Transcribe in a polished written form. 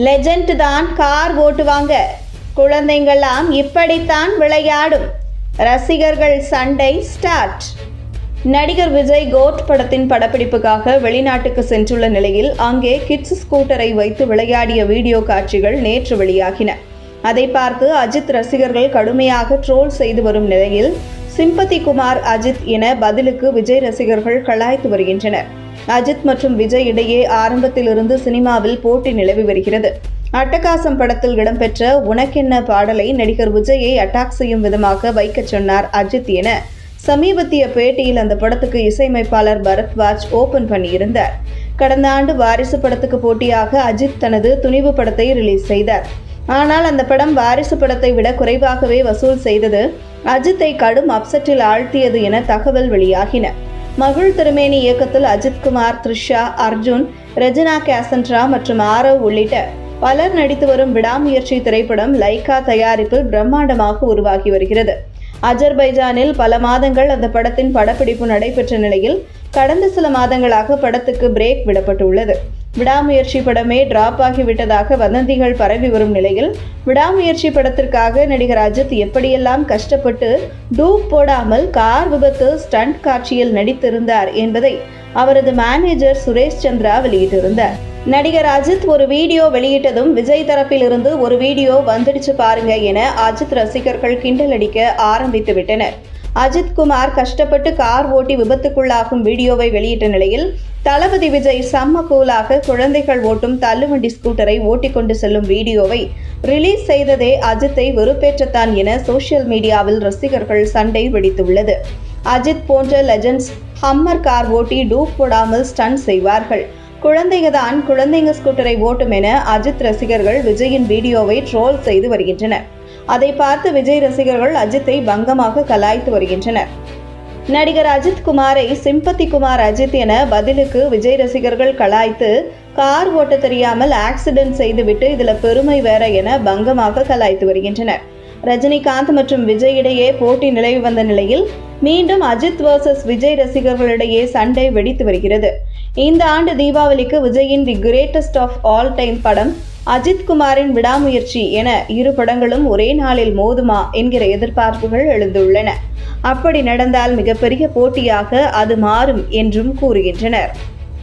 Legend தான் car ஓட்டுவாங்க, குழந்தைங்களாம் இப்படித்தான் விளையாடும். ரசிகர்கள் சண்டை ஸ்டார்ட். நடிகர் விஜய் கோட் படத்தின் படப்பிடிப்புக்காக வெளிநாட்டுக்கு சென்றுள்ள நிலையில் அங்கே கிட்ஸ் ஸ்கூட்டரை வைத்து விளையாடிய வீடியோ காட்சிகள் நேற்று வெளியாகின. அதை பார்த்து அஜித் ரசிகர்கள் கடுமையாக ட்ரோல் செய்து வரும் நிலையில் சிம்பத்தி குமார் அஜித் என பதிலுக்கு விஜய் ரசிகர்கள் கலாய்த்து வருகின்றனர். அஜித் மற்றும் விஜய் இடையே ஆரம்பத்திலிருந்து சினிமாவில் போட்டி நிலவி வருகிறது. அட்டகாசம் படத்தில் இடம்பெற்ற உனக்கென்ன பாடலை நடிகர் விஜயை அட்டாக் செய்யும் விதமாக வைக்கச் சொன்னார் அஜித் என சமீபத்திய பேட்டியில் அந்த படத்துக்கு இசையமைப்பாளர் பரத்வாஜ் ஓபன் பண்ணியிருந்தார். கடந்த ஆண்டு வாரிசு படத்துக்கு போட்டியாக அஜித் தனது துணிவு படத்தை ரிலீஸ் செய்தார். ஆனால் அந்த படம் வாரிசு படத்தை விட குறைவாகவே வசூல் செய்தது அஜித்தை கடும் அப்செட்டில் ஆழ்த்தியது என தகவல் வெளியாகின. மகள் திருமேனி இயக்கத்தில் அஜித் குமார், த்ரிஷா, அர்ஜுன், ரெஜினா கேசன்ட்ரா மற்றும் ஆரவ் உள்ளிட்ட பலர் நடித்து வரும் விடாமுயற்சி திரைப்படம் லைகா தயாரிப்பில் பிரம்மாண்டமாக உருவாகி வருகிறது. அஜர்பைஜானில் பல மாதங்கள் அந்த படத்தின் படப்பிடிப்பு நடைபெற்ற நிலையில் கடந்த சில மாதங்களாக படத்துக்கு பிரேக் விடப்பட்டுள்ளது. விடாமுயற்சி படமே டிராப் ஆகிவிட்டதாக வதந்திகள் பரவி வரும் நிலையில் விடாமுயற்சி படத்திற்காக நடிகர் அஜித் எப்படியெல்லாம் கஷ்டப்பட்டு டூப் போடாமல் கார் விபத்து ஸ்டண்ட் காட்சியில் நடித்திருந்தார் என்பதை அவரது மேனேஜர் சுரேஷ் சந்திரா வெளியிட்டிருந்தார். நடிகர் அஜித் ஒரு வீடியோ வெளியிட்டதும் விஜய் தரப்பில் இருந்து ஒரு வீடியோ வந்துடுச்சு பாருங்க என அஜித் ரசிகர்கள் கிண்டல் அடிக்க ஆரம்பித்து விட்டனர். அஜித் குமார் கஷ்டப்பட்டு கார் ஓட்டி விபத்துக்குள்ளாகும் வீடியோவை வெளியிட்ட நிலையில் தளபதி விஜய் செம்ம கூலாக குழந்தைகள் ஓட்டும் தள்ளுவண்டி ஸ்கூட்டரை ஓட்டிக்கொண்டு செல்லும் வீடியோவை ரிலீஸ் செய்ததே அஜித்தை வெறுப்பேற்றத்தான் என சோசியல் மீடியாவில் ரசிகர்கள் சண்டை வெடித்துள்ளது. அஜித் போன்ற லெஜண்ட்ஸ் ஹம்மர் கார் ஓட்டி டூப் போடாமல் ஸ்டண்ட் செய்வார்கள், குழந்தைங்க ஸ்கூட்டரை ஓட்டும் என அஜித் ரசிகர்கள் விஜயின் வீடியோவை ட்ரோல் செய்து வருகின்றனர். அதை பார்த்து விஜய் ரசிகர்கள் அஜித்தை பங்கமாக கலாய்த்து வருகின்றனர். நடிகர் அஜித் குமாரை சிம்பத்தி குமார் அஜித் என பதிலுக்கு விஜய் ரசிகர்கள் கலாய்த்து கார் ஓட்ட தெரியாமல் ஆக்சிடென்ட் செய்துவிட்டு இதுல பெருமை வேற என பங்கமாக கலாய்த்து வருகின்றனர். ரஜினிகாந்த் மற்றும் விஜய் இடையே போட்டி நிலவி வந்த நிலையில் மீண்டும் அஜித் வர்சஸ் விஜய் ரசிகர்களிடையே சண்டை வெடித்து வருகிறது. இந்த ஆண்டு தீபாவளிக்கு விஜயின் the greatest of all time படம், அஜித் குமாரின் விடாமுயற்சி என இரு படங்களும் ஒரே நாளில் மோதுமா என்கிற எதிர்பார்ப்புகள் எழுந்துள்ளன. அப்படி நடந்தால் மிகப்பெரிய போட்டியாக அது மாறும் என்றும் கூறுகின்றனர்.